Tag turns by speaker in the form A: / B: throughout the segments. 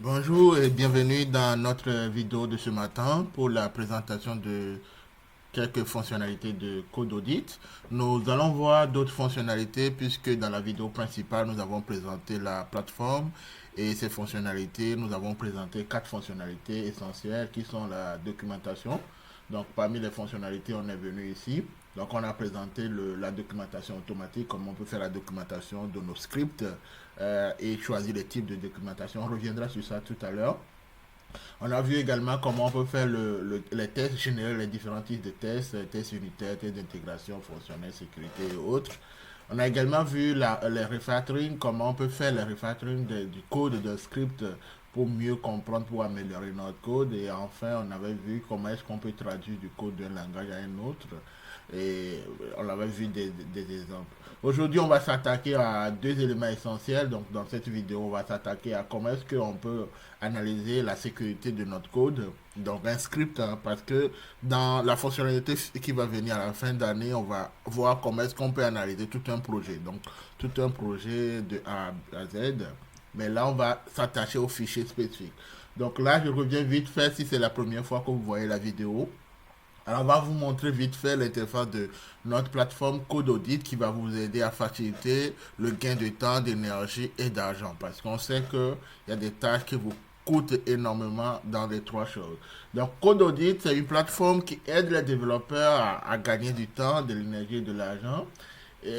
A: Bonjour et bienvenue dans notre vidéo de ce matin pour la présentation de quelques fonctionnalités de code audit. Nous allons voir d'autres fonctionnalités puisque dans la vidéo principale, nous avons présenté la plateforme et ces fonctionnalités, nous avons présenté quatre fonctionnalités essentielles qui sont la documentation. Donc parmi les fonctionnalités, on est venu ici. Donc on a présenté la documentation automatique, comment on peut faire la documentation de nos scripts et choisir les types de documentation. On reviendra sur ça tout à l'heure. On a vu également comment on peut faire les tests, générer les différents types de tests, tests unitaires, tests d'intégration fonctionnelle, sécurité et autres. On a également vu les refactoring, comment on peut faire les refactoring du code d'un script pour mieux comprendre, pour améliorer notre code. Et enfin, on avait vu comment est-ce qu'on peut traduire du code d'un langage à un autre. Et on avait vu des exemples. Aujourd'hui, on va s'attaquer à deux éléments essentiels. Donc, dans cette vidéo, on va s'attaquer à comment est-ce qu'on peut analyser la sécurité de notre code. Donc, un script, hein, parce que dans la fonctionnalité qui va venir à la fin d'année, on va voir comment est-ce qu'on peut analyser tout un projet. Donc, tout un projet de A à Z. Mais là, on va s'attacher aux fichiers spécifiques. Donc là, je reviens vite fait si c'est la première fois que vous voyez la vidéo. Alors, on va vous montrer vite fait l'interface de notre plateforme Code Audit qui va vous aider à faciliter le gain de temps, d'énergie et d'argent. Parce qu'on sait qu'il y a des tâches qui vous coûtent énormément dans les trois choses. Donc, Code Audit, c'est une plateforme qui aide les développeurs à gagner du temps, de l'énergie et de l'argent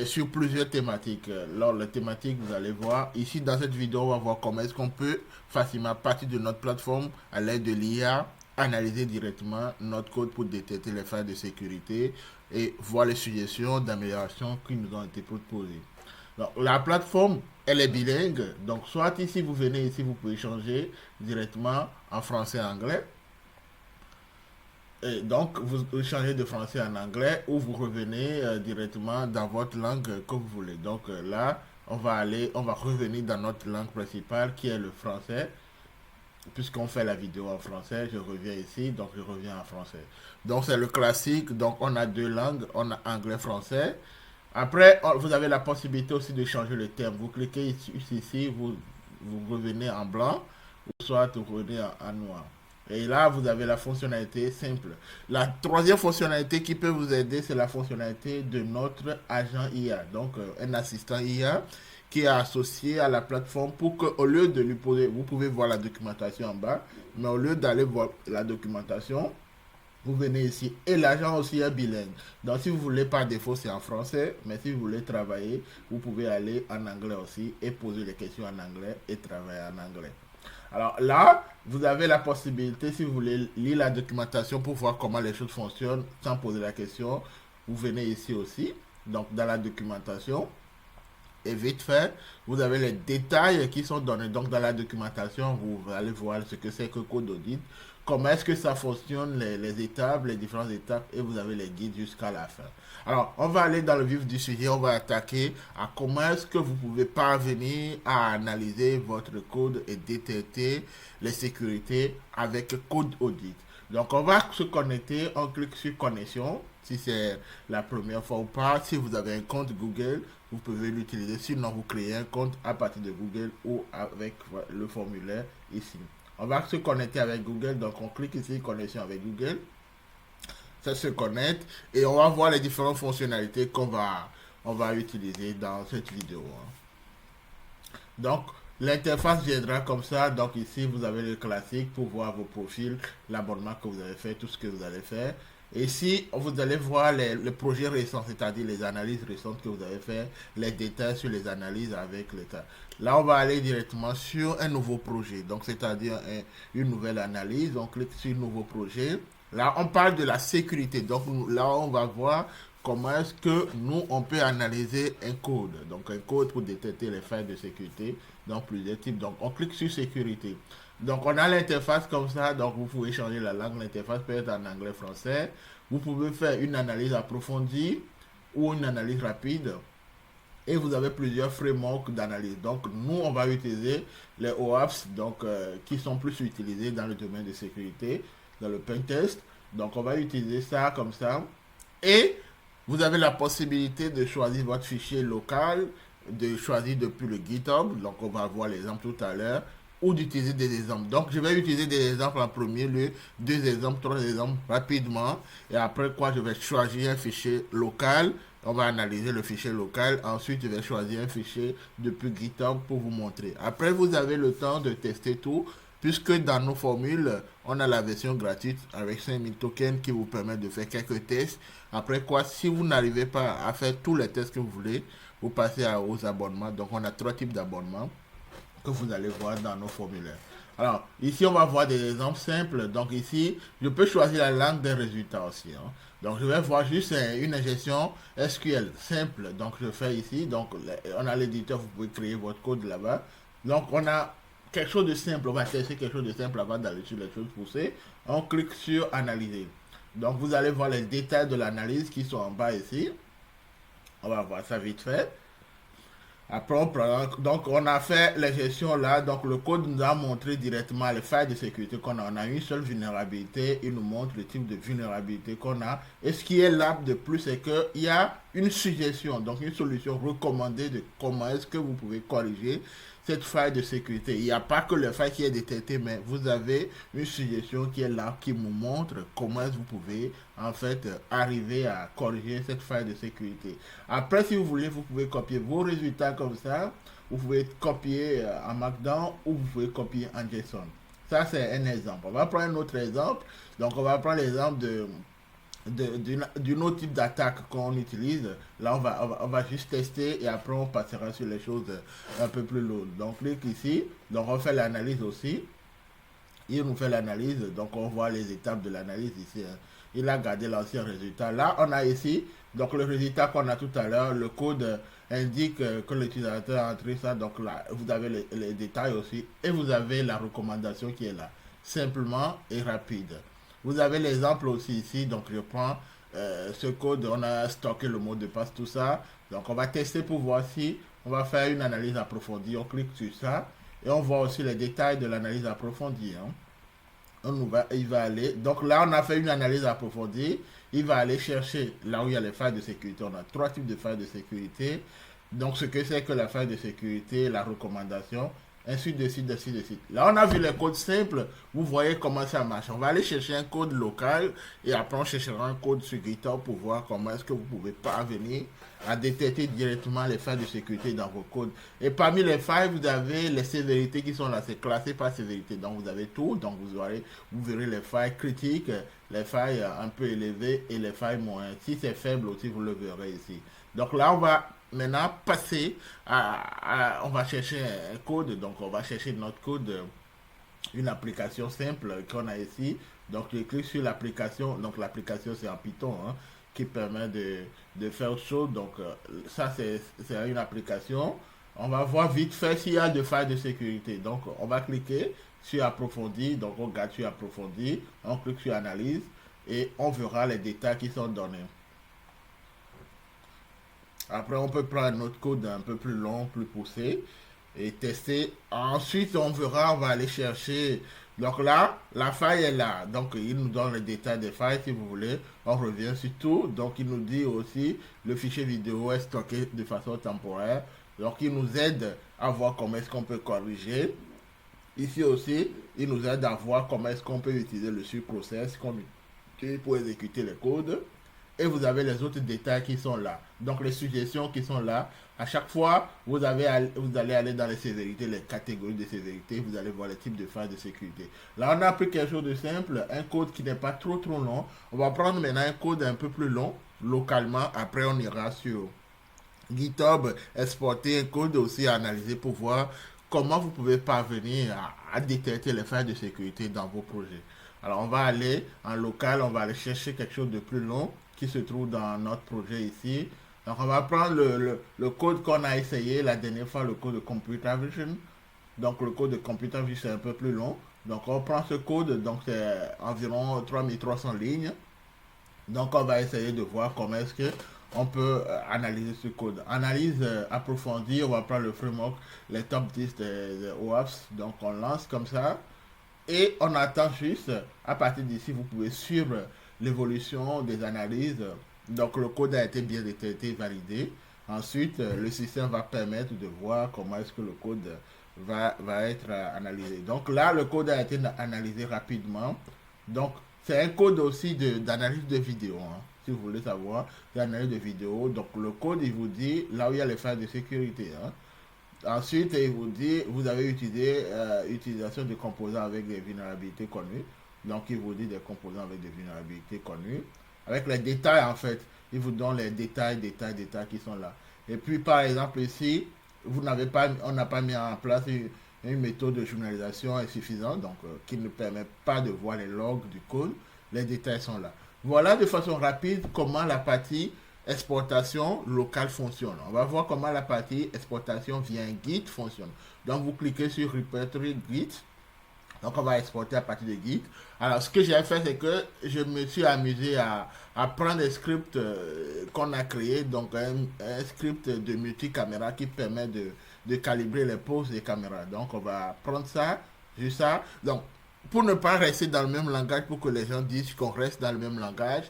A: sur plusieurs thématiques. Alors, les thématiques, vous allez voir. Ici, dans cette vidéo, on va voir comment est-ce qu'on peut facilement, à partir de notre plateforme, à l'aide de l'IA, analyser directement notre code pour détecter les failles de sécurité et voir les suggestions d'amélioration qui nous ont été proposées. Donc, la plateforme, elle est bilingue. Donc, soit ici, vous venez ici, vous pouvez changer directement en français et anglais. Et donc, vous changez de français en anglais ou vous revenez directement dans votre langue que vous voulez. Donc là, on va revenir dans notre langue principale qui est le français. Puisqu'on fait la vidéo en français, je reviens ici, donc je reviens en français. Donc c'est le classique, donc on a deux langues, on a anglais-français. Après, vous avez la possibilité aussi de changer le thème. Vous cliquez ici, vous revenez en blanc, ou soit vous revenez en noir. Et là, vous avez la fonctionnalité simple. La troisième fonctionnalité qui peut vous aider, c'est la fonctionnalité de notre agent IA. Donc, un assistant IA qui est associé à la plateforme pour qu'au lieu de lui poser, vous pouvez voir la documentation en bas, mais au lieu d'aller voir la documentation, vous venez ici et l'agent aussi est bilingue. Donc si vous voulez par défaut c'est en français, mais si vous voulez travailler, vous pouvez aller en anglais aussi et poser les questions en anglais et travailler en anglais. Alors là, vous avez la possibilité, si vous voulez lire la documentation pour voir comment les choses fonctionnent sans poser la question, vous venez ici aussi, donc dans la documentation. Et vite fait, vous avez les détails qui sont donnés. Donc, dans la documentation, vous allez voir ce que c'est que code audit, comment est-ce que ça fonctionne, les étapes, les différentes étapes, et vous avez les guides jusqu'à la fin. Alors, on va aller dans le vif du sujet, on va attaquer à comment est-ce que vous pouvez parvenir à analyser votre code et détecter les sécurités avec code audit. Donc, on va se connecter, on clique sur connexion, si c'est la première fois ou pas. Si vous avez un compte Google, vous pouvez l'utiliser. Sinon, vous créez un compte à partir de Google ou avec le formulaire ici. On va se connecter avec Google. Donc, on clique ici, connexion avec Google. Ça se connecte et on va voir les différentes fonctionnalités on va utiliser dans cette vidéo. Donc, l'interface viendra comme ça. Donc, ici, vous avez le classique pour voir vos profils, l'abonnement que vous avez fait, tout ce que vous allez faire. Et ici, vous allez voir les projets récents, c'est-à-dire les analyses récentes que vous avez fait, les détails sur les analyses avec l'État. Là, on va aller directement sur un nouveau projet, donc c'est-à-dire une nouvelle analyse. On clique sur nouveau projet. Là, on parle de la sécurité. Donc là, on va voir comment est-ce que nous, on peut analyser un code. Donc un code pour détecter les failles de sécurité dans plusieurs types. Donc on clique sur sécurité. Donc on a l'interface comme ça. Donc vous pouvez changer la langue. L'interface peut être en anglais, français. Vous pouvez faire une analyse approfondie ou une analyse rapide. Et vous avez plusieurs frameworks d'analyse. Donc nous, on va utiliser les OAPS donc, qui sont plus utilisés dans le domaine de sécurité, dans le pentest. Donc on va utiliser ça comme ça. Et vous avez la possibilité de choisir votre fichier local, de choisir depuis le GitHub. Donc on va voir l'exemple tout à l'heure. ou d'utiliser des exemples. Donc, je vais utiliser des exemples en premier lieu, 2 exemples, 3 exemples rapidement. Et après quoi, je vais choisir un fichier local. On va analyser le fichier local. Ensuite, je vais choisir un fichier depuis GitHub pour vous montrer. Après, vous avez le temps de tester tout, puisque dans nos formules, on a la version gratuite avec 5000 tokens qui vous permet de faire quelques tests. Après quoi, si vous n'arrivez pas à faire tous les tests que vous voulez, vous passez aux abonnements. Donc, on a 3 types d'abonnements que vous allez voir dans nos formulaires. Alors, ici, on va voir des exemples simples. Donc, ici, je peux choisir la langue des résultats aussi. Hein. Donc, je vais voir juste une injection SQL simple. Donc, je fais ici. Donc, on a l'éditeur, vous pouvez créer votre code là-bas. Donc, on a quelque chose de simple. On va tester quelque chose de simple avant d'aller sur les choses poussées. On clique sur Analyser. Donc, vous allez voir les détails de l'analyse qui sont en bas ici. On va voir ça vite fait. Après, donc on a fait les gestions là. Donc le code nous a montré directement les failles de sécurité qu'on a. On a une seule vulnérabilité. Il nous montre le type de vulnérabilité qu'on a. Et ce qui est là de plus, c'est qu'il y a une suggestion, donc une solution recommandée de comment est-ce que vous pouvez corriger cette faille de sécurité. Il n'y a pas que le faille qui est détecté, mais vous avez une suggestion qui est là, qui vous montre comment est-ce que vous pouvez en fait arriver à corriger cette faille de sécurité. Après, si vous voulez, vous pouvez copier vos résultats comme ça. Vous pouvez copier en Markdown ou vous pouvez copier en JSON. Ça, c'est un exemple. On va prendre un autre exemple. Donc, on va prendre l'exemple d'une autre type d'attaque qu'on utilise. Là, on va juste tester et après, on passera sur les choses un peu plus lourdes. Donc, clique ici. Donc, on fait l'analyse aussi. Il nous fait l'analyse. Donc, on voit les étapes de l'analyse ici. Hein. Il a gardé l'ancien résultat. Là, on a ici, donc le résultat qu'on a tout à l'heure, le code indique que l'utilisateur a entré ça. Donc là, vous avez les détails aussi. Et vous avez la recommandation qui est là. Simplement et rapide. Vous avez l'exemple aussi ici. Donc je prends ce code. On a stocké le mot de passe, tout ça. Donc on va tester pour voir si on va faire une analyse approfondie. On clique sur ça. Et on voit aussi les détails de l'analyse approfondie. Hein. Il va aller. Donc là, on a fait une analyse approfondie. Il va aller chercher là où il y a les failles de sécurité. On a 3 types de failles de sécurité. Donc, ce que c'est que la faille de sécurité, la recommandation, ainsi de suite, ainsi de suite. Là, on a vu les codes simples. Vous voyez comment ça marche. On va aller chercher un code local et après, on cherchera un code sur GitHub pour voir comment est-ce que vous pouvez parvenir à détecter directement les failles de sécurité dans vos codes. Et parmi les failles, vous avez les sévérités qui sont là. C'est classé par sévérité. Donc, vous avez tout. Donc, vous verrez les failles critiques, les failles un peu élevées et les failles moyennes. Si c'est faible aussi, vous le verrez ici. Donc là, on va maintenant passer on va chercher un code. Donc, on va chercher notre code, une application simple qu'on a ici. Donc, je clique sur l'application. Donc, l'application, c'est en Python, hein, qui permet de faire autre chose. Donc, ça, c'est une application. On va voir vite fait s'il y a des failles de sécurité. Donc, on va cliquer sur approfondir. Donc, on regarde sur approfondir. On clique sur analyse et on verra les détails qui sont donnés. Après, on peut prendre notre code un peu plus long, plus poussé et tester. Ensuite, on verra, on va aller chercher. Donc là, la faille est là. Donc, il nous donne les détails des failles si vous voulez. On revient sur tout. Donc, il nous dit aussi le fichier vidéo est stocké de façon temporaire. Donc, il nous aide à voir comment est-ce qu'on peut corriger. Ici aussi, il nous aide à voir comment est-ce qu'on peut utiliser le subprocess pour exécuter les codes. Et vous avez les autres détails qui sont là. Donc les suggestions qui sont là. À chaque fois, vous allez aller dans les sévérités, les catégories de sévérité. Vous allez voir les types de failles de sécurité. Là, on a pris quelque chose de simple. Un code qui n'est pas trop long. On va prendre maintenant un code un peu plus long, localement. Après, on ira sur GitHub, exporter un code aussi, analyser pour voir comment vous pouvez parvenir à détecter les failles de sécurité dans vos projets. Alors, on va aller en local, on va aller chercher quelque chose de plus long qui se trouve dans notre projet ici. Donc, on va prendre le code qu'on a essayé la dernière fois, le code de Computer Vision. Donc, le code de Computer Vision, c'est un peu plus long. Donc, on prend ce code, donc c'est environ 3300 lignes. Donc, on va essayer de voir comment est-ce que on peut analyser ce code. Analyse approfondie, on va prendre le framework, les top 10 des OAuth. Donc, on lance comme ça. Et on attend juste, à partir d'ici, vous pouvez suivre l'évolution des analyses. Donc, le code a été bien détecté, validé. Ensuite, le système va permettre de voir comment est-ce que le code va être analysé. Donc là, le code a été analysé rapidement. Donc, c'est un code aussi d'analyse de vidéo, hein, si vous voulez savoir, l'analyse de vidéo. Donc, le code, il vous dit là où il y a les failles de sécurité. Hein. Ensuite, il vous dit, vous avez utilisé utilisation de composants avec des vulnérabilités connues. Donc, il vous dit des composants avec des vulnérabilités connues. Avec les détails, en fait, il vous donne les détails qui sont là. Et puis, par exemple, ici, on n'a pas mis en place une méthode de journalisation insuffisante, donc qui ne permet pas de voir les logs du code. Les détails sont là. Voilà de façon rapide comment la partie exportation locale fonctionne. On va voir comment la partie exportation via Git fonctionne. Donc vous cliquez sur Repository Git. Donc on va exporter à partir de Git. Alors ce que j'ai fait, c'est que je me suis amusé à prendre des scripts qu'on a créés. Donc un script de multicaméra qui permet de calibrer les poses des caméras. Donc on va prendre ça, juste ça. Donc pour ne pas rester dans le même langage, pour que les gens disent qu'on reste dans le même langage,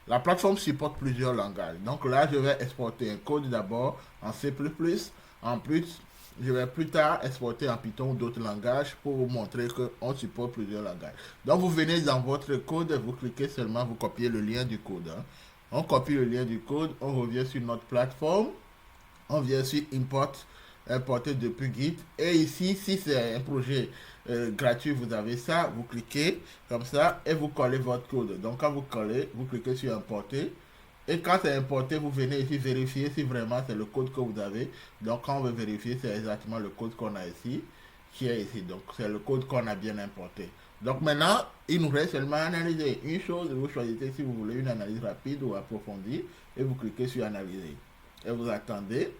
A: la plateforme supporte plusieurs langages. Donc là, je vais exporter un code d'abord en C++. En plus, je vais plus tard exporter en Python ou d'autres langages pour vous montrer qu'on supporte plusieurs langages. Donc vous venez dans votre code, vous cliquez seulement, vous copiez le lien du code. Hein. On copie le lien du code, on revient sur notre plateforme, on vient sur Import, importer depuis Git. Et ici, si c'est un projet gratuit, vous avez ça, vous cliquez comme ça et vous collez votre code. Donc quand vous collez, vous cliquez sur Importer. Et quand c'est importé, vous venez ici vérifier si vraiment c'est le code que vous avez. Donc quand on veut vérifier, c'est exactement le code qu'on a ici, qui est ici. Donc c'est le code qu'on a bien importé. Donc maintenant, il nous reste seulement à analyser. Une chose, vous choisissez si vous voulez une analyse rapide ou approfondie et vous cliquez sur Analyser. Et vous attendez.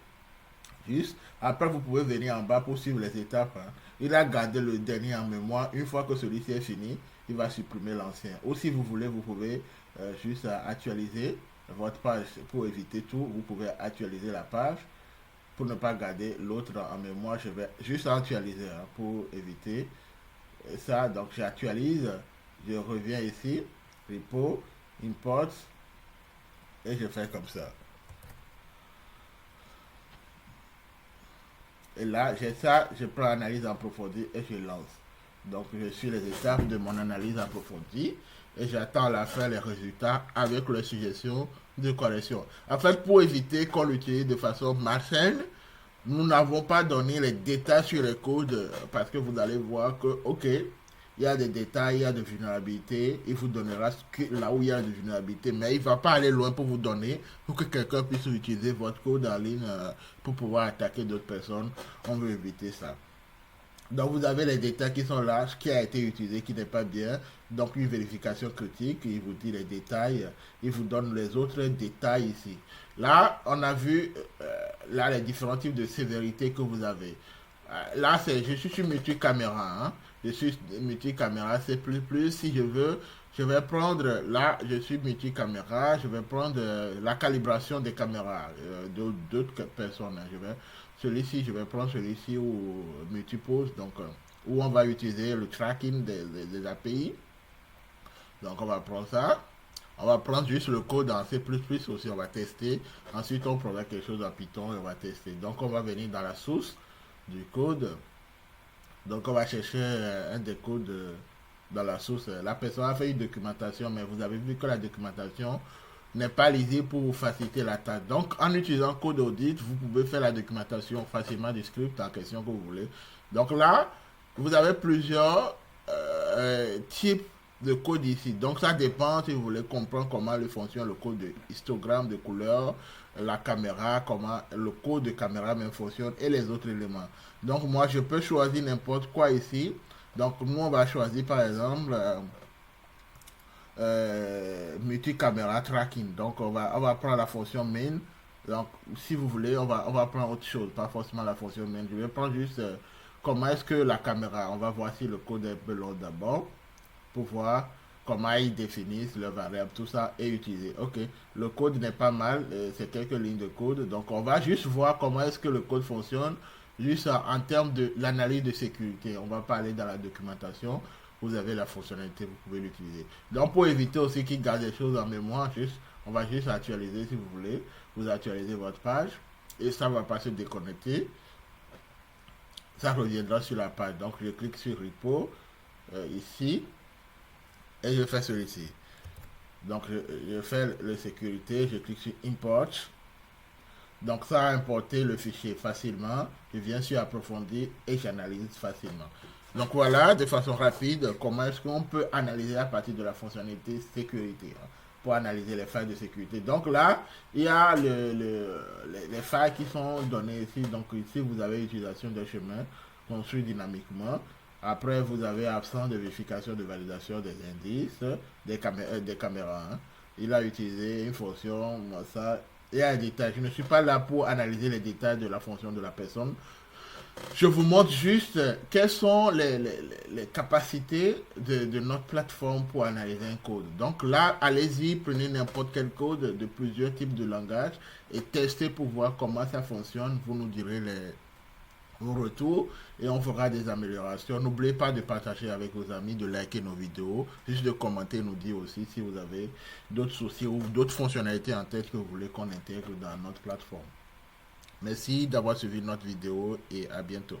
A: Juste. Après, vous pouvez venir en bas pour suivre les étapes. Hein. Il a gardé le dernier en mémoire. Une fois que celui-ci est fini, il va supprimer l'ancien. Ou si vous voulez, vous pouvez juste actualiser votre page pour éviter tout. Vous pouvez actualiser la page pour ne pas garder l'autre en mémoire. Je vais juste actualiser hein, pour éviter ça. Donc, j'actualise. Je reviens ici. Repo, import. Et je fais comme ça. Et là, j'ai ça, je prends l'analyse approfondie et je lance. Donc, je suis les étapes de mon analyse approfondie et j'attends à la fin les résultats avec les suggestions de correction. En fait, pour éviter qu'on l'utilise de façon malsaine, nous n'avons pas donné les détails sur les codes parce que vous allez voir que, ok, il y a des détails, il y a des vulnérabilités, il vous donnera là où il y a des vulnérabilités, mais il ne va pas aller loin pour vous donner, pour que quelqu'un puisse utiliser votre code en ligne pour pouvoir attaquer d'autres personnes. On veut éviter ça. Donc vous avez les détails qui sont là, ce qui a été utilisé, qui n'est pas bien. Donc une vérification critique, il vous dit les détails, il vous donne les autres détails ici. Là, on a vu là les différents types de sévérité que vous avez. Là, je suis sur multicaméra. Hein. Je suis multicaméra, c'est plus. Si je veux, je vais prendre, là, je suis multicaméra, je vais prendre la calibration des caméras d'autres personnes. Hein. Celui-ci, je vais prendre celui-ci ou multipose, donc où on va utiliser le tracking des API. Donc, on va prendre ça. On va prendre juste le code en C++ aussi, on va tester. Ensuite, on prendra quelque chose en Python et on va tester. Donc, on va venir dans la source du code. Donc, on va chercher un des codes dans la source. La personne a fait une documentation, mais vous avez vu que la documentation n'est pas lisible pour vous faciliter la tâche. Donc, en utilisant code audit, vous pouvez faire la documentation facilement du script en question que vous voulez. Donc là, vous avez plusieurs types de code ici. Donc, ça dépend si vous voulez comprendre comment fonctionne le code de histogramme de couleur, la caméra, comment le code de caméra même fonctionne et les autres éléments. Donc, moi, je peux choisir n'importe quoi ici. Donc, nous, on va choisir par exemple multi-caméra tracking. Donc, on va prendre la fonction main. Donc, si vous voulez, on va prendre autre chose, pas forcément la fonction main. Je vais prendre juste comment est-ce que la caméra, on va voir si le code est un peu long d'abord pour voir comment ils définissent le variable, tout ça est utilisé. Ok, le code n'est pas mal, c'est quelques lignes de code. Donc, on va juste voir comment est-ce que le code fonctionne, juste en termes de l'analyse de sécurité. On va parler dans la documentation. Vous avez la fonctionnalité, vous pouvez l'utiliser. Donc, pour éviter aussi qu'il garde des choses en mémoire, on va juste actualiser si vous voulez. Vous actualisez votre page et ça ne va pas se déconnecter. ça reviendra sur la page. Donc je clique sur repo ici et je fais celui-ci. Donc je fais le sécurité, je clique sur import. Donc ça a importé le fichier facilement. Je viens sur approfondir et j'analyse facilement. Donc voilà, de façon rapide, comment est-ce qu'on peut analyser à partir de la fonctionnalité sécurité, hein, pour analyser les failles de sécurité. Donc là, il y a les failles qui sont données ici. Donc ici, vous avez l'utilisation d'un chemin construit dynamiquement. Après, vous avez absence de vérification de validation des indices, des caméras. Hein. Il a utilisé une fonction, ça, il y a un détail. Je ne suis pas là pour analyser les détails de la fonction de la personne. Je vous montre juste quelles sont les capacités de notre plateforme pour analyser un code. Donc là, allez-y, prenez n'importe quel code de plusieurs types de langages et testez pour voir comment ça fonctionne. Vous nous direz vos retours et on fera des améliorations. N'oubliez pas de partager avec vos amis, de liker nos vidéos, juste de commenter, nous dire aussi si vous avez d'autres soucis ou d'autres fonctionnalités en tête que vous voulez qu'on intègre dans notre plateforme. Merci d'avoir suivi notre vidéo et à bientôt.